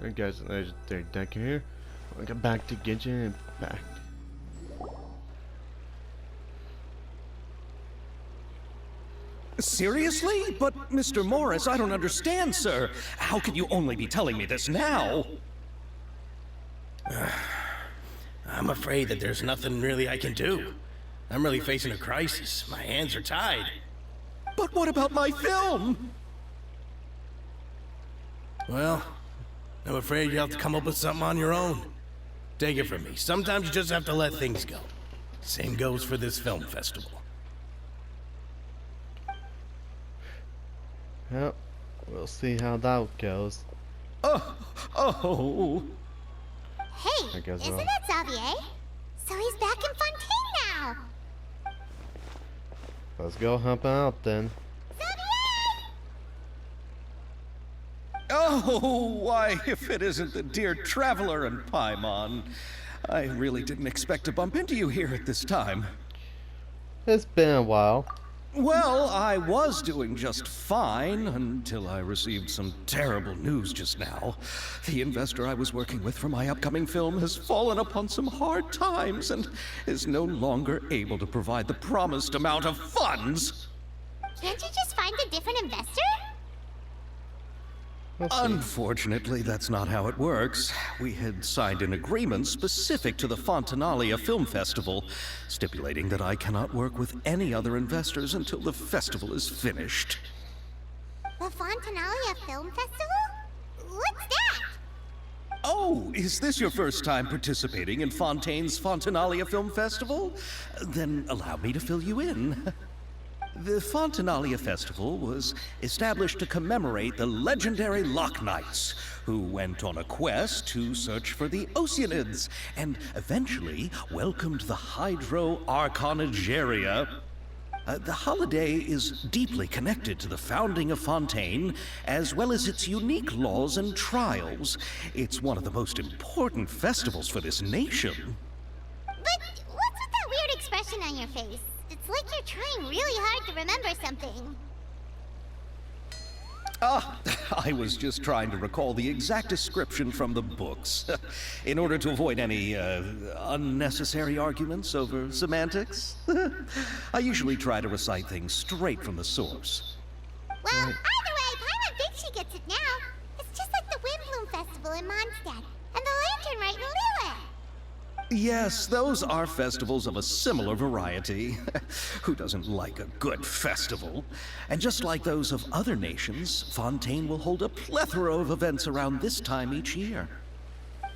Alright guys, Legendarydekker here. Welcome back to Genshin Impact. Seriously? But, Mr. Morris, I don't understand, sir. How could you only be telling me this now? I'm afraid that there's nothing really I can do. I'm really facing a crisis. My hands are tied. But what about my film? Well, I'm afraid you'll have to come up with something on your own. Take it from me. Sometimes you just have to let things go. Same goes for this film festival. Yep, we'll see how that goes. Oh. Hey, isn't that Xavier? So he's back in Fontaine now. Let's go hump out then. Xavier! Oh, why, if it isn't the dear Traveler and Paimon. I really didn't expect to bump into you here at this time. It's been a while. Well, I was doing just fine until I received some terrible news just now. The investor I was working with for my upcoming film has fallen upon some hard times and is no longer able to provide the promised amount of funds. Can't you just find a different investor? Unfortunately, that's not how it works. We had signed an agreement specific to the Fontanalia Film Festival, stipulating that I cannot work with any other investors until the festival is finished. The Fontanalia Film Festival? What's that? Oh, is this your first time participating in Fontaine's Fontanalia Film Festival? Then allow me to fill you in. The Fontanalia Festival was established to commemorate the legendary Loch Knights, who went on a quest to search for the Oceanids, and eventually welcomed the Hydro Archonigeria. The holiday is deeply connected to the founding of Fontaine, as well as its unique laws and trials. It's one of the most important festivals for this nation. But what's with that weird expression on your face? It's like you're trying really hard to remember something. I was just trying to recall the exact description from the books, in order to avoid any unnecessary arguments over semantics. I usually try to recite things straight from the source. Well, either way, Paimon thinks she gets it now. It's just like the Windbloom Festival in Mondstadt, and the Lantern Rite in Lille. Yes, those are festivals of a similar variety. Who doesn't like a good festival? And just like those of other nations, Fontaine will hold a plethora of events around this time each year.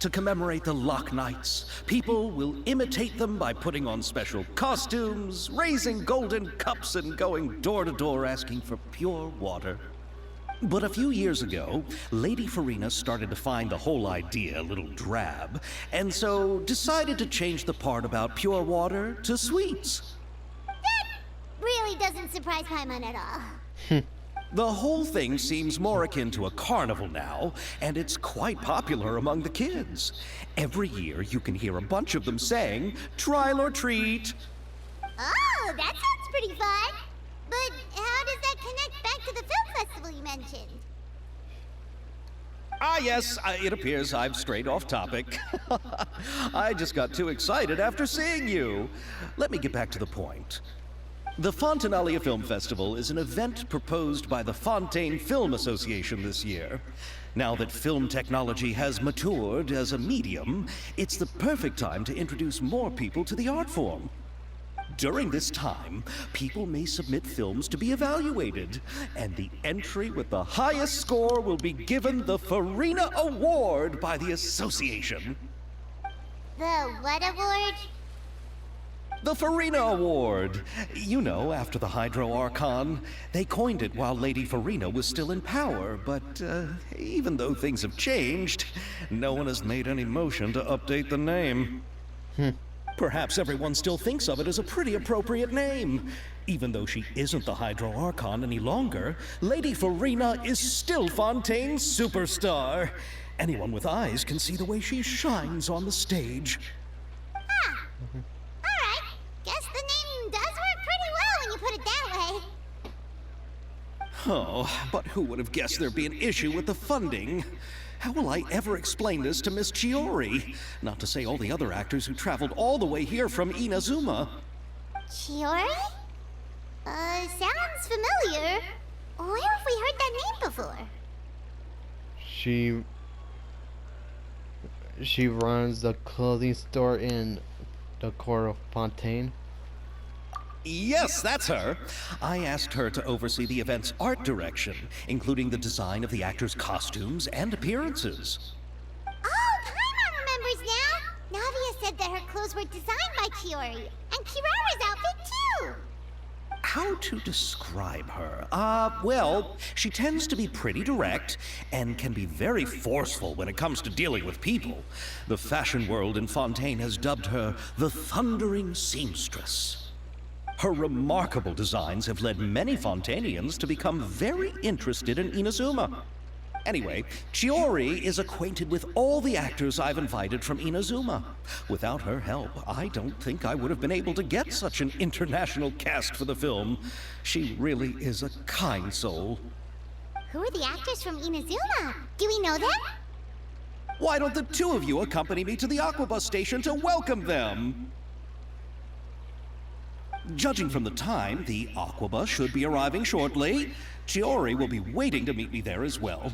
To commemorate the Loch Knights, people will imitate them by putting on special costumes, raising golden cups, and going door to door asking for pure water. But a few years ago, Lady Farina started to find the whole idea a little drab, and so decided to change the part about pure water to sweets. That really doesn't surprise Paimon at all. The whole thing seems more akin to a carnival now, and it's quite popular among the kids. Every year you can hear a bunch of them saying, "Trial or treat." Oh, that sounds pretty fun. But how does that connect back to the film festival you mentioned? Yes, it appears I've strayed off topic. I just got too excited after seeing you. Let me get back to the point. The Fontanalia Film Festival is an event proposed by the Fontaine Film Association this year. Now that film technology has matured as a medium, it's the perfect time to introduce more people to the art form. During this time, people may submit films to be evaluated, and the entry with the highest score will be given the Farina Award by the association. The what award? The Farina Award. You know, after the Hydro Archon. They coined it while Lady Farina was still in power, but even though things have changed, no one has made any motion to update the name. Perhaps everyone still thinks of it as a pretty appropriate name. Even though she isn't the Hydro Archon any longer, Lady Farina is still Fontaine's superstar. Anyone with eyes can see the way she shines on the stage. Alright, guess the name does work pretty well when you put it that way. Oh, but who would have guessed there'd be an issue with the funding? How will I ever explain this to Miss Chiori? Not to say all the other actors who traveled all the way here from Inazuma. Chiori? Sounds familiar. Where have we heard that name before? She runs the clothing store in the core of Fontaine. Yes, that's her. I asked her to oversee the event's art direction, including the design of the actors' costumes and appearances. Oh, Paimon remembers now! Navia said that her clothes were designed by Chiori, and Kirara's outfit too! How to describe her? Well, she tends to be pretty direct and can be very forceful when it comes to dealing with people. The fashion world in Fontaine has dubbed her the Thundering Seamstress. Her remarkable designs have led many Fontainians to become very interested in Inazuma. Anyway, Chiori is acquainted with all the actors I've invited from Inazuma. Without her help, I don't think I would have been able to get such an international cast for the film. She really is a kind soul. Who are the actors from Inazuma? Do we know them? Why don't the two of you accompany me to the Aquabus station to welcome them? Judging from the time, the Aquabus should be arriving shortly. Chiori will be waiting to meet me there as well.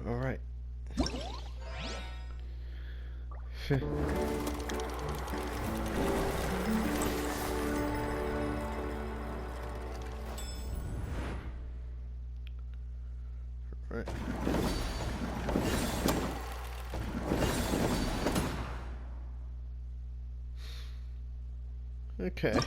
All right. Right. Okay.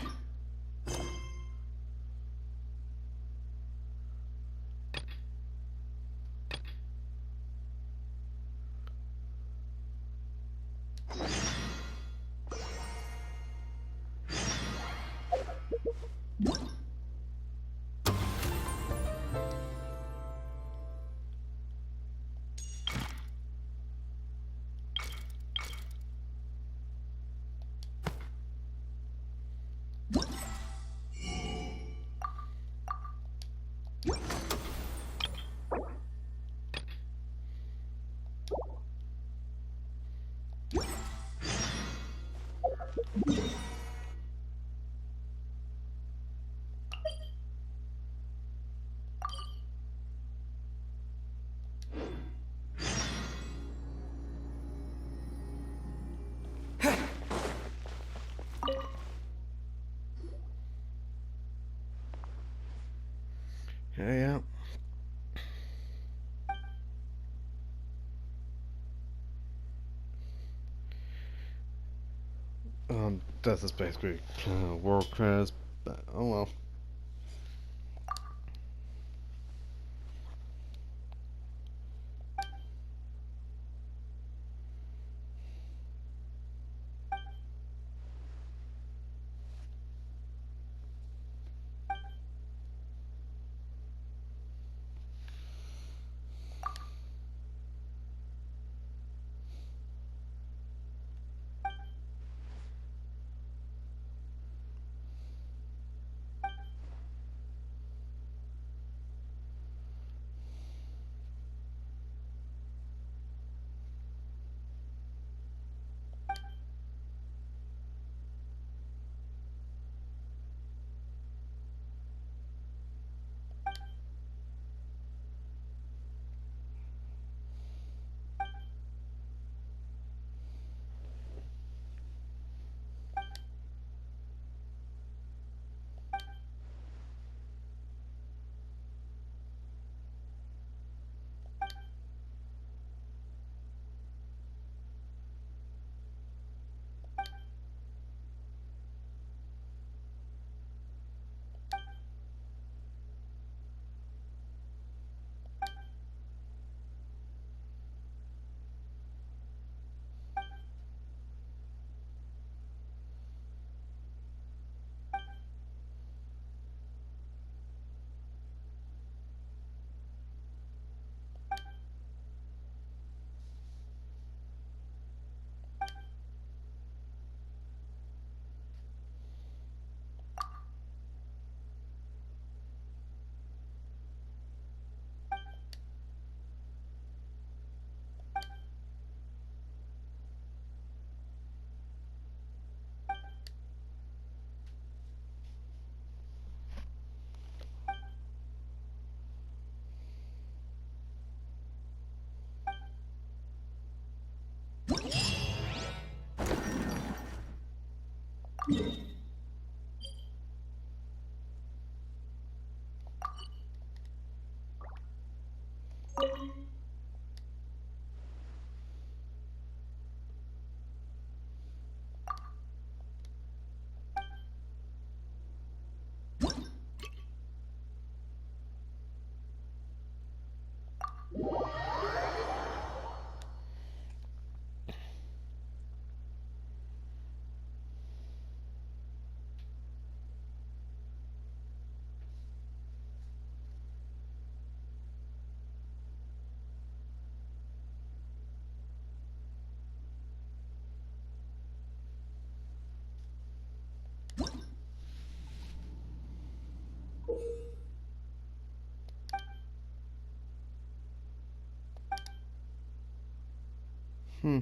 Yeah. This is basically world class, but oh well. Hmm.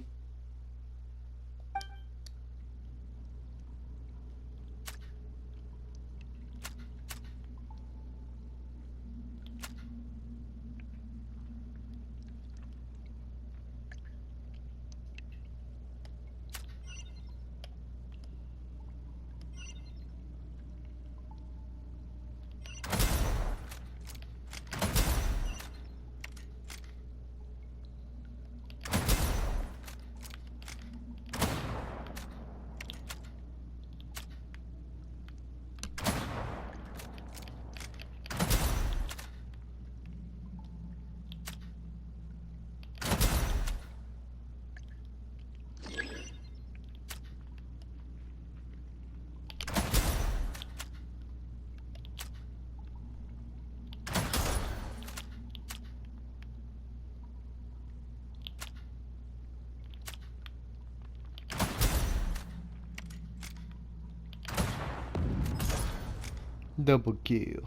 Double kill.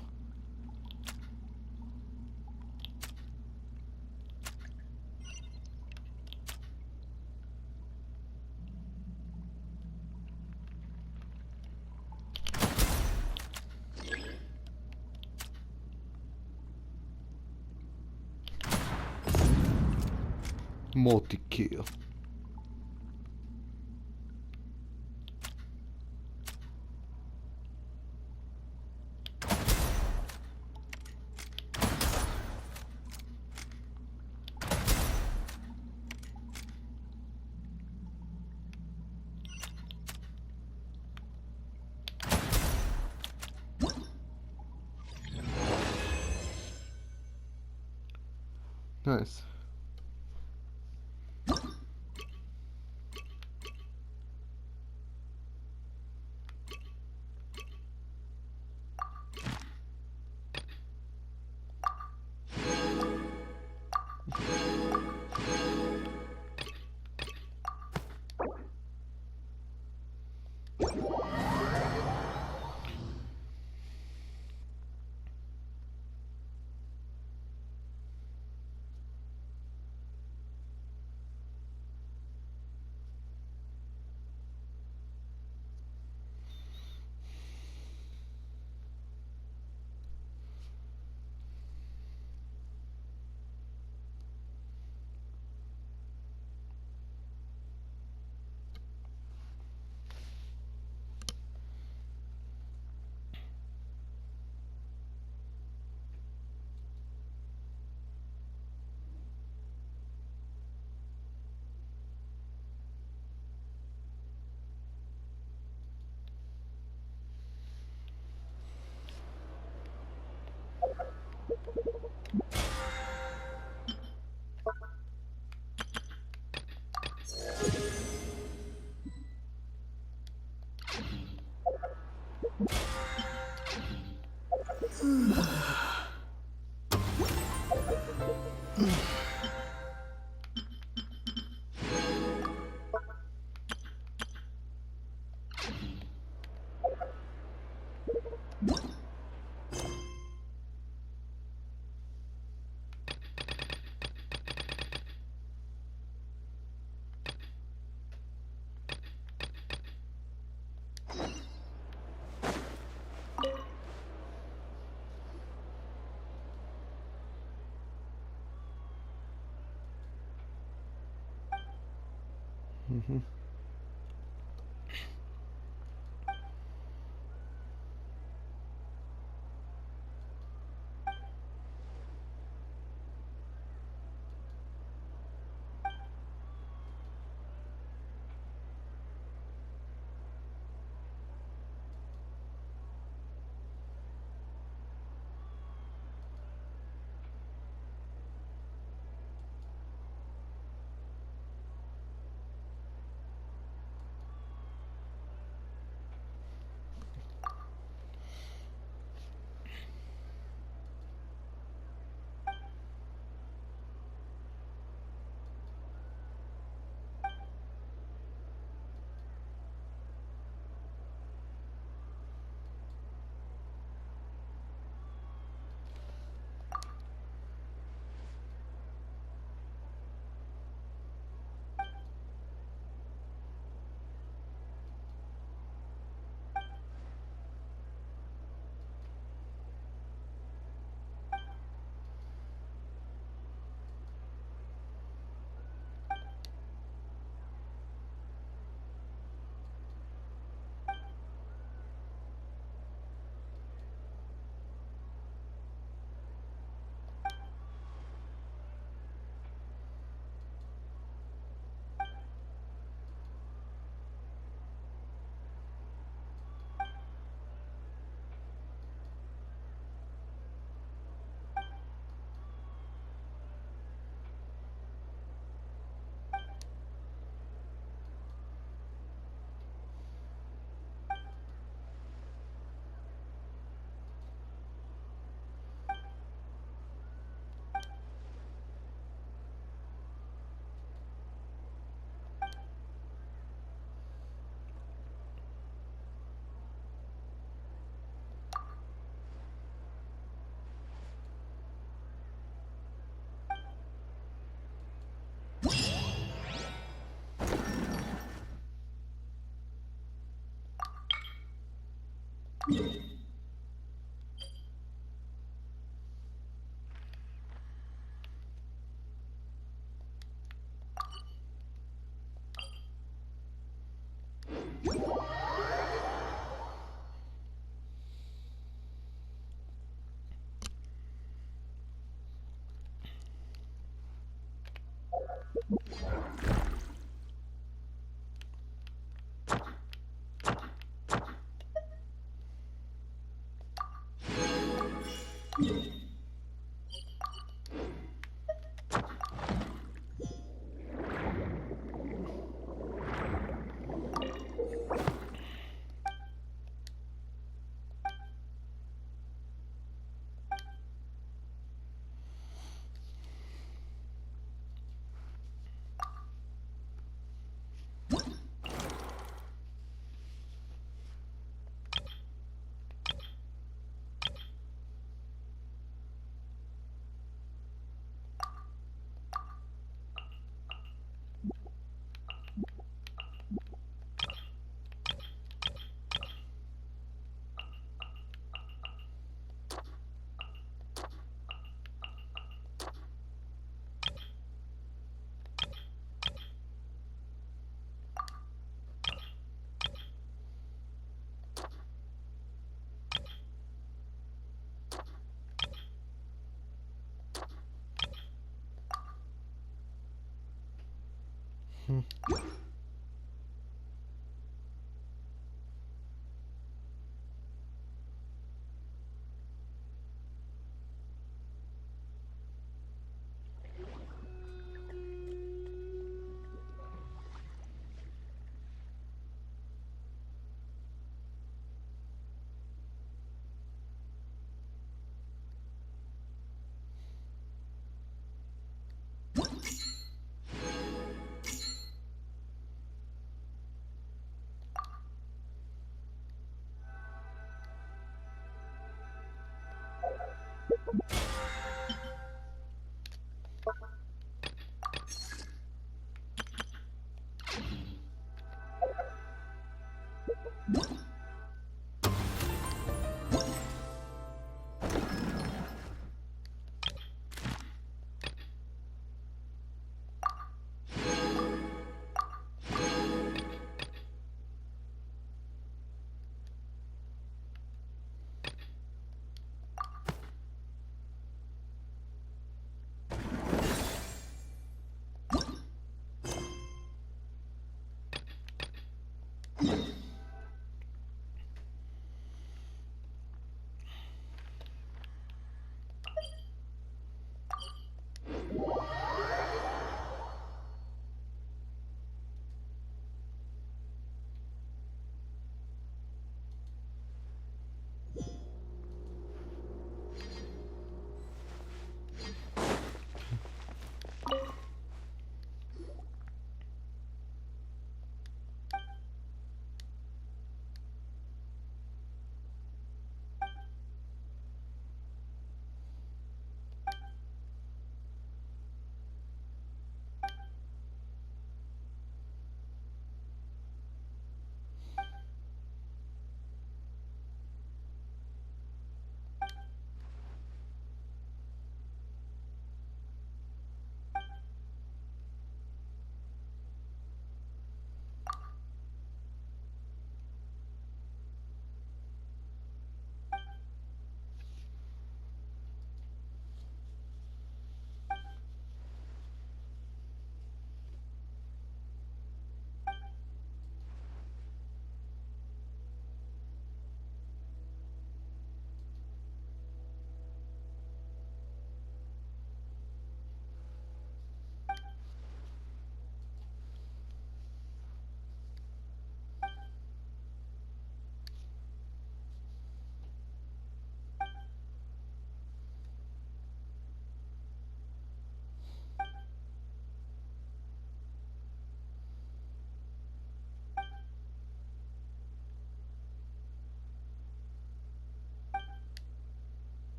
Multi-kill. Nice. Mm-hmm.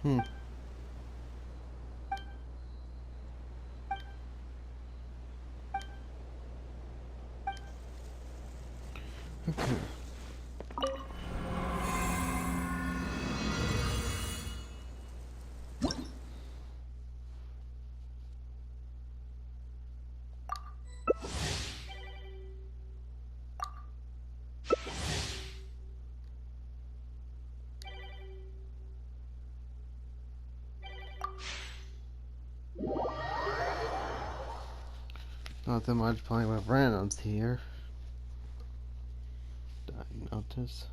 Hmm. Okay. Nothing much playing with randoms here. Diagnosis.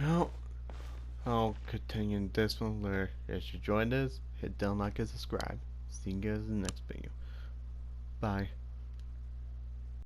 Well, I'll continue this one where if you joined us, hit down like and subscribe. See you guys in the next video. Bye.